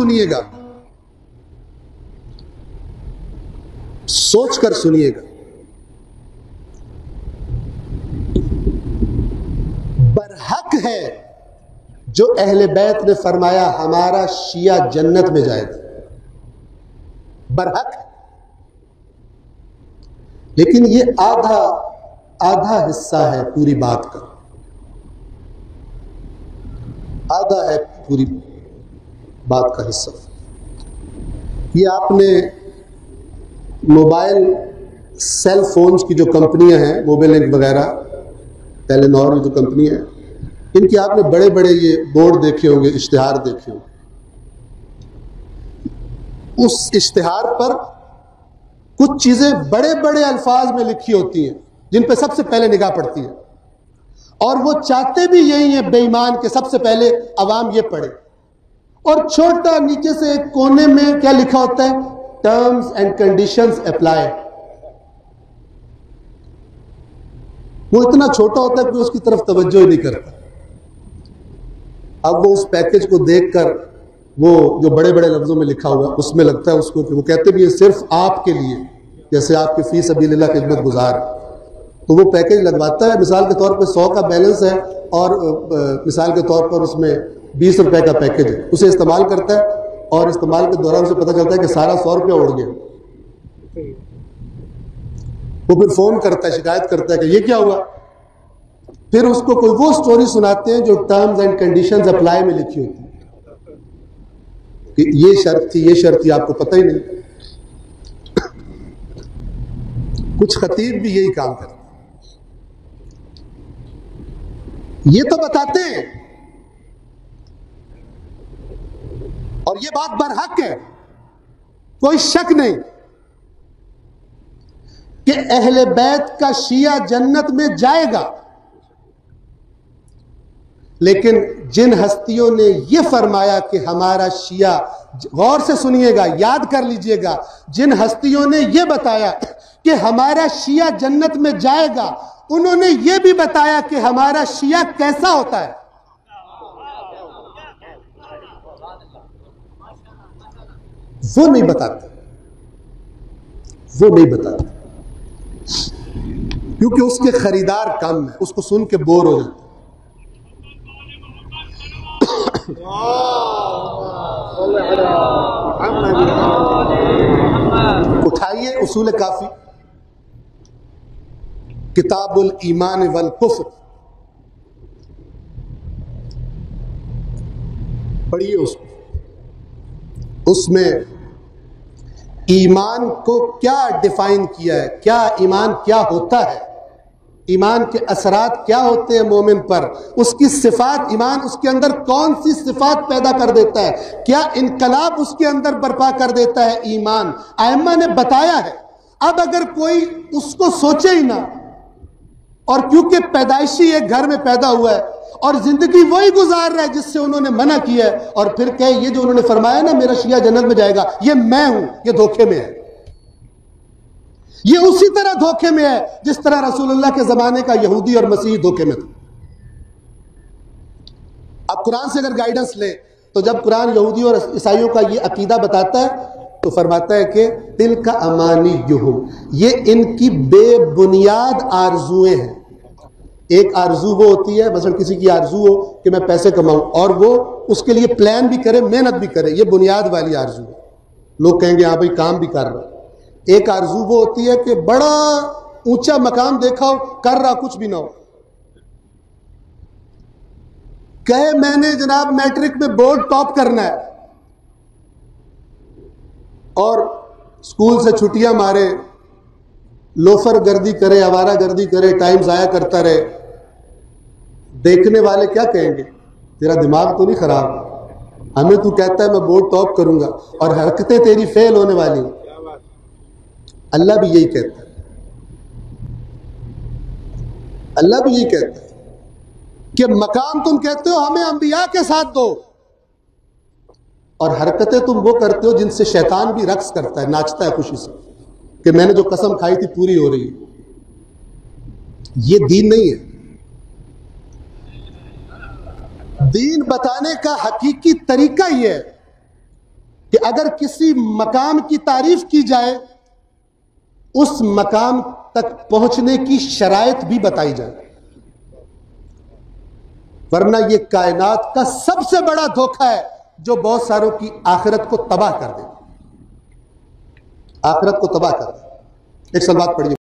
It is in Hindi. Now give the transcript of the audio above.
सुनिएगा, सोचकर सुनिएगा। बरहक है जो अहले बैत ने फरमाया हमारा शिया जन्नत में जाएगा, बरहक। लेकिन ये आधा हिस्सा है पूरी बात का, आधा है पूरी बात का हिस्सा। ये आपने मोबाइल सेल फोन्स की जो कंपनियां हैं, मोबाइलिंक वगैरह, टेलीनॉर जो कंपनी है, इनके आपने बड़े बड़े ये बोर्ड देखे होंगे, इश्तिहार देखे होंगे। उस इश्तिहार पर कुछ चीजें बड़े बड़े अल्फाज में लिखी होती हैं जिन पे सबसे पहले निगाह पड़ती है, और वो चाहते भी यही है बेईमान के सबसे पहले अवाम ये पढ़े। और छोटा नीचे से एक कोने में क्या लिखा होता है, टर्म्स एंड कंडीशंस अप्लाई। वो इतना छोटा होता है कि उसकी तरफ तवज्जो ही नहीं करता। अब वो उस पैकेज को देखकर वो जो बड़े बड़े लफ्जों में लिखा हुआ उसमें लगता है उसको कि वो कहते भी ये सिर्फ आपके लिए, जैसे आपकी फी सबीलिल्लाह खिदमत गुजार। तो वो पैकेज लगवाता है, मिसाल के तौर पर 100 का बैलेंस है और मिसाल के तौर पर उसमें 20 रुपए का पैकेज है, उसे इस्तेमाल करता है और इस्तेमाल के दौरान उसे पता चलता है कि सारा 100 रुपया उड़ गया। वो फिर फोन करता है, शिकायत करता है कि ये क्या हुआ। फिर उसको कोई वो स्टोरी सुनाते हैं जो टर्म्स एंड कंडीशंस अप्लाई में लिखी होती है कि ये शर्त थी, ये शर्त थी, आपको पता ही नहीं। कुछ खतीब भी यही काम करते हैं, ये तो बताते हैं और ये बात बरहक है, कोई शक नहीं कि अहले बैत का शिया जन्नत में जाएगा। लेकिन जिन हस्तियों ने यह फरमाया कि हमारा शिया, गौर से सुनिएगा, याद कर लीजिएगा, जिन हस्तियों ने यह बताया कि हमारा शिया जन्नत में जाएगा, उन्होंने यह भी बताया कि हमारा शिया कैसा होता है। वो नहीं बताते, वो नहीं बताते, क्योंकि उसके खरीदार कम है, उसको सुन के बोर हो जाते। उठाइए उसूल काफी, किताबुल ईमान वल कुफ्र, पढ़िए उसको। उसमें ईमान को क्या डिफाइन किया है, क्या ईमान क्या होता है, ईमान के असरात क्या होते हैं मोमिन पर, उसकी सिफात, ईमान उसके अंदर कौन सी सिफात पैदा कर देता है, क्या इनकलाब उसके अंदर बर्पा कर देता है ईमान, आइम्मा ने बताया है। अब अगर कोई उसको सोचे ही ना, और क्योंकि पैदाइशी एक घर में पैदा हुआ है और जिंदगी वही गुजार रहा है जिससे उन्होंने मना किया है, और फिर कहे ये जो उन्होंने फरमाया ना मेरा शिया जन्नत में जाएगा, ये मैं हूं, ये धोखे में है। ये उसी तरह धोखे में है जिस तरह रसूलुल्लाह के जमाने का यहूदी और मसीही धोखे में था। अब कुरान से अगर गाइडेंस ले तो जब कुरान यहूदी और ईसाइयों का ये अकीदा बताता है तो फरमाता है कि तिल का अमानी युहुम, ये इनकी बेबुनियाद आरजुएं हैं। एक आरजू वो होती है, मसलन किसी की आरजू हो कि मैं पैसे कमाऊं और वो उसके लिए प्लान भी करे, मेहनत भी करे, ये बुनियाद वाली आरजू है। लोग कहेंगे हाँ भाई काम भी कर रहा। एक आरजू वो होती है कि बड़ा ऊंचा मकाम देखा हो, कर रहा कुछ भी ना हो, कहे मैंने जनाब मैट्रिक में बोर्ड टॉप करना है और स्कूल से छुट्टियां मारे, लोफर गर्दी करे, आवारा गर्दी करे, टाइम जाया करता रहे। देखने वाले क्या कहेंगे, तेरा दिमाग तो नहीं खराब, हमें तू कहता है मैं बोर्ड टॉप करूंगा और हरकतें तेरी फेल होने वाली। अल्लाह भी यही कहता है, अल्लाह भी यही कहता है कि मकाम तुम कहते हो हमें अंबिया के साथ दो, और हरकतें तुम वो करते हो जिनसे शैतान भी रक्स करता है, नाचता है खुशी से कि मैंने जो कसम खाई थी पूरी हो रही है। ये दीन नहीं है। दीन बताने का हकीकी तरीका ये है कि अगर किसी मकाम की तारीफ की जाए, उस मकाम तक पहुंचने की शराइत भी बताई जाए, वरना यह कायनात का सबसे बड़ा धोखा है जो बहुत सारों की आखिरत को तबाह कर दे, आखिरत को तबाह कर दे। एक सलवात पढ़िए।